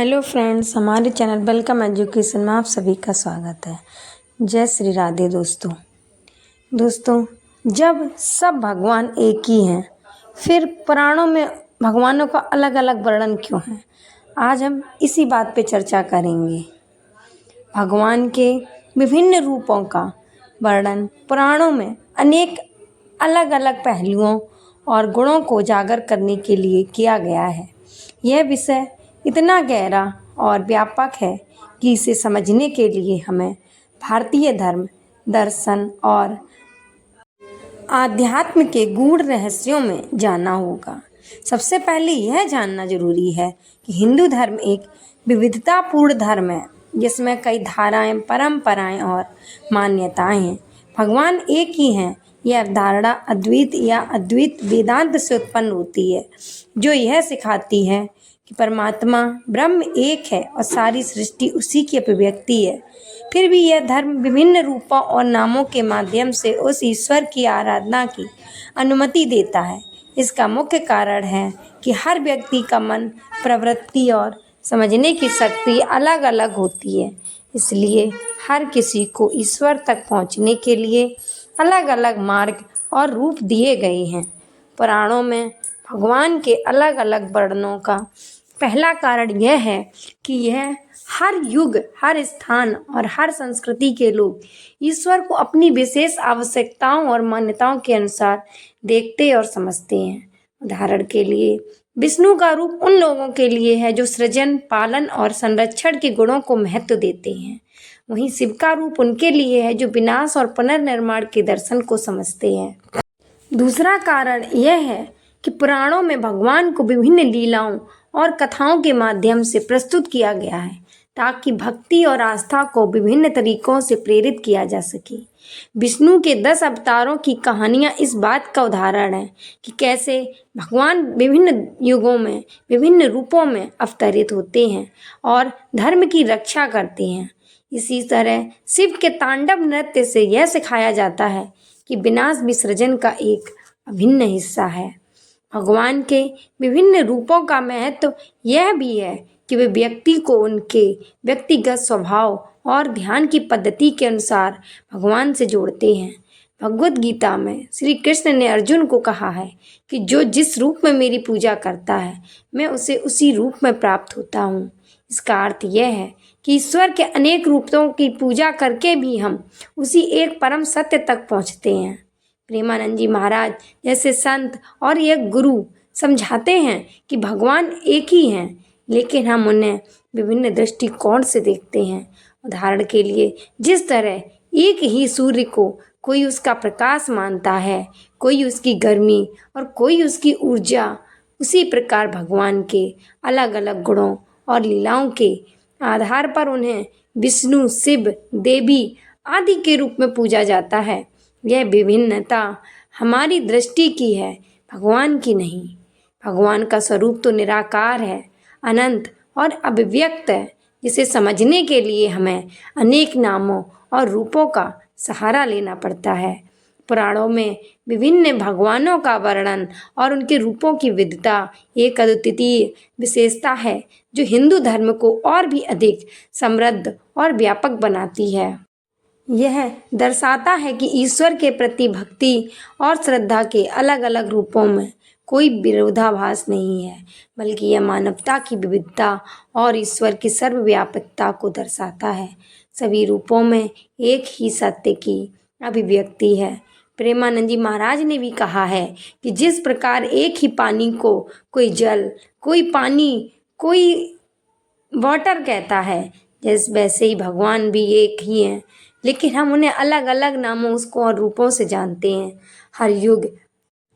Hello friends, हमारे channel welcome education में आप सभी का स्वागत है। जय श्री राधे दोस्तों, जब सब भगवान एक ही हैं, फिर पुराणों में भगवानों का अलग अलग वर्णन क्यों है? आज हम इसी बात पे चर्चा करेंगे। भगवान के विभिन्न रूपों का वर्णन पुराणों में अनेक अलग अलग पहलुओं और गुणों को उजागर करने के लिए किया गया है। यह विषय इतना गहरा और व्यापक है कि इसे समझने के लिए हमें भारतीय धर्म, दर्शन और आध्यात्म के गूढ़ रहस्यों में जानना होगा। सबसे पहले यह जानना जरूरी है कि हिंदू धर्म एक विविधतापूर्ण धर्म है, जिसमें कई धाराएं, परंपराएं और मान्यताएं हैं। भगवान एक ही हैं, यह अवधारणा अद्वैत या अद्वैत वेदांत से उत्पन्न होती है, जो यह सिखाती है कि परमात्मा ब्रह्म एक है और सारी सृष्टि उसी की अभिव्यक्ति है। फिर भी यह धर्म विभिन्न रूपों और नामों के माध्यम से उस ईश्वर की आराधना की अनुमति देता है। इसका मुख्य कारण है कि हर व्यक्ति का मन, प्रवृत्ति और समझने की शक्ति अलग अलग होती है। इसलिए हर किसी को ईश्वर तक पहुंचने के लिए अलग अलग मार्ग और रूप दिए गए हैं। पुराणों में भगवान के अलग अलग वर्णनों का पहला कारण यह है कि यह हर युग, हर स्थान और हर संस्कृति के लोग ईश्वर को अपनी विशेष आवश्यकताओं और मान्यताओं के अनुसार देखते और समझते हैं। उदाहरण के लिए, विष्णु का रूप उन लोगों के लिए है जो सृजन, पालन और संरक्षण के गुणों को महत्व देते हैं। वहीं शिव का रूप उनके लिए है जो विनाश और पुनर्निर्माण के दर्शन को समझते हैं। दूसरा कारण यह है कि पुराणों में भगवान को विभिन्न लीलाओं और कथाओं के माध्यम से प्रस्तुत किया गया है, ताकि भक्ति और आस्था को विभिन्न तरीकों से प्रेरित किया जा सके। विष्णु के 10 अवतारों की कहानियां इस बात का उदाहरण है कि कैसे भगवान विभिन्न युगों में विभिन्न रूपों में अवतरित होते हैं और धर्म की रक्षा करते हैं। इसी तरह शिव के तांडव नृत्य से यह सिखाया जाता है कि विनाश भी सृजन का एक अभिन्न हिस्सा है। भगवान के विभिन्न रूपों का महत्व यह भी है कि वे व्यक्ति को उनके व्यक्तिगत स्वभाव और ध्यान की पद्धति के अनुसार भगवान से जोड़ते हैं। भगवद गीता में श्री कृष्ण ने अर्जुन को कहा है कि जो जिस रूप में मेरी पूजा करता है, मैं उसे उसी रूप में प्राप्त होता हूँ। इसका अर्थ यह है कि ईश्वर के अनेक रूपों की पूजा करके भी हम उसी एक परम सत्य तक पहुँचते हैं। प्रेमानंद जी महाराज जैसे संत और एक गुरु समझाते हैं कि भगवान एक ही हैं, लेकिन हम उन्हें विभिन्न दृष्टिकोण से देखते हैं। उदाहरण के लिए, जिस तरह एक ही सूर्य को कोई उसका प्रकाश मानता है, कोई उसकी गर्मी और कोई उसकी ऊर्जा, उसी प्रकार भगवान के अलग अलग गुणों और लीलाओं के आधार पर उन्हें विष्णु, शिव, देवी आदि के रूप में पूजा जाता है। यह विभिन्नता हमारी दृष्टि की है, भगवान की नहीं। भगवान का स्वरूप तो निराकार है, अनंत और अभिव्यक्त है, जिसे समझने के लिए हमें अनेक नामों और रूपों का सहारा लेना पड़ता है। पुराणों में विभिन्न भगवानों का वर्णन और उनके रूपों की विविधता एक अद्वितीय विशेषता है, जो हिंदू धर्म को और भी अधिक समृद्ध और व्यापक बनाती है। यह दर्शाता है कि ईश्वर के प्रति भक्ति और श्रद्धा के अलग अलग रूपों में कोई विरोधाभास नहीं है, बल्कि यह मानवता की विविधता और ईश्वर की सर्वव्यापकता को दर्शाता है। सभी रूपों में एक ही सत्य की अभिव्यक्ति है। प्रेमानंद जी महाराज ने भी कहा है कि जिस प्रकार एक ही पानी को कोई जल, कोई पानी, कोई वाटर कहता है, वैसे ही भगवान भी एक ही हैं, लेकिन हम उन्हें अलग अलग नामों और रूपों से जानते हैं। हर युग,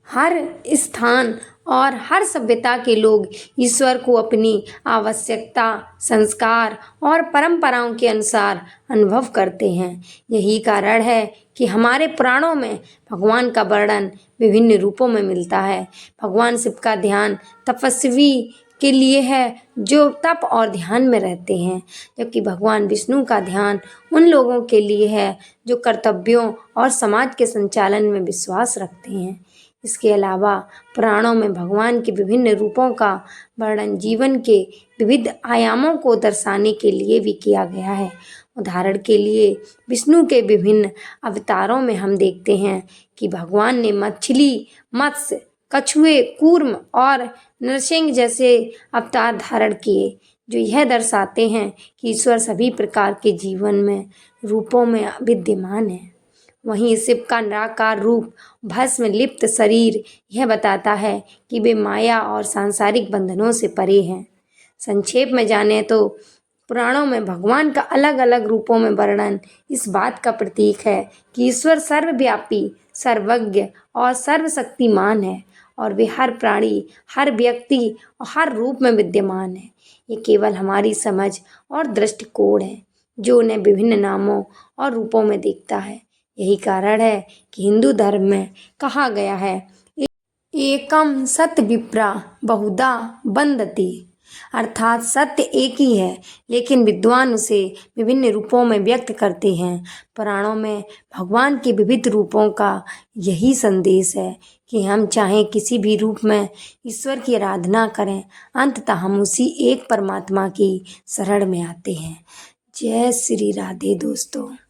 हर स्थान और हर सभ्यता के लोग ईश्वर को अपनी आवश्यकता, संस्कार और परंपराओं के अनुसार अनुभव करते हैं। यही कारण है कि हमारे पुराणों में भगवान का वर्णन विभिन्न रूपों में मिलता है। भगवान शिव का ध्यान तपस्वी के लिए है जो तप और ध्यान में रहते हैं, जबकि भगवान विष्णु का ध्यान उन लोगों के लिए है जो कर्तव्यों और समाज के संचालन में विश्वास रखते हैं। इसके अलावा पुराणों में भगवान के विभिन्न रूपों का वर्णन जीवन के विविध आयामों को दर्शाने के लिए भी किया गया है। उदाहरण के लिए विष्णु के विभिन्न अवतारों में हम देखते हैं कि भगवान ने मछली, मत्स्य, कछुए, कूर्म और नरसिंह जैसे अवतार धारण किए, जो यह दर्शाते हैं कि ईश्वर सभी प्रकार के जीवन में रूपों में विद्यमान है। वहीं शिव का निराकार रूप, भस्म लिप्त शरीर, यह बताता है कि वे माया और सांसारिक बंधनों से परे हैं। संक्षेप में जाने तो पुराणों में भगवान का अलग अलग रूपों में वर्णन इस बात का प्रतीक है कि ईश्वर सर्वव्यापी, सर्वज्ञ और सर्वशक्तिमान है और वे हर प्राणी, हर व्यक्ति और हर रूप में विद्यमान है। ये केवल हमारी समझ और दृष्टिकोण है जो उन्हें विभिन्न नामों और रूपों में देखता है। यही कारण है कि हिंदू धर्म में कहा गया है, एकम सत्य विप्रा बहुधा वदन्ति, अर्थात सत्य एक ही है लेकिन विद्वान उसे विभिन्न रूपों में व्यक्त करते हैं। पुराणों में भगवान के विविध रूपों का यही संदेश है कि हम चाहे किसी भी रूप में ईश्वर की आराधना करें, अंततः हम उसी एक परमात्मा की शरण में आते हैं। जय श्री राधे दोस्तों।